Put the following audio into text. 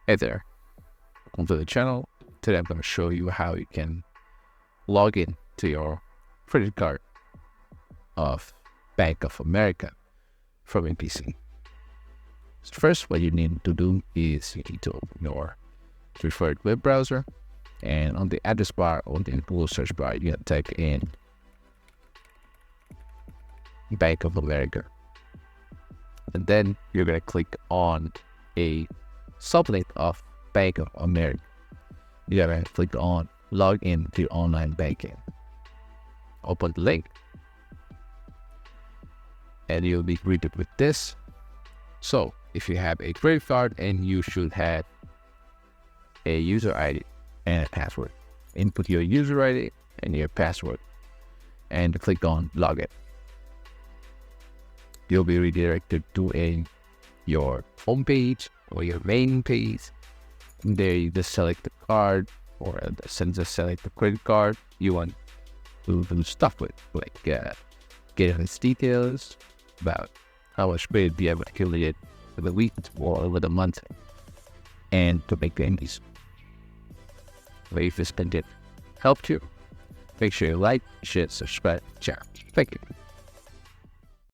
Hey there, welcome to the channel. Today I'm going to show you how you can log in to your credit card of Bank of America from your PC. So first, what you need to do is you need to open your preferred web browser, and on the address bar or the Google search bar, you can type in Bank of America. And then you're going to click on a sublink of Bank of America. You're going to click on log in to online banking. Open the link and you'll be greeted with this. So if you have a credit card, and you should have a user ID and a password, input your user ID and your password and click on login. You'll be redirected to your home page or your main page. There you just select the card, or just select the credit card you want to do stuff with, like get its details about how much credit you have accumulated for the week or over the month, and to make payments. If this content helped you, make sure you like, share, subscribe, share. Thank you.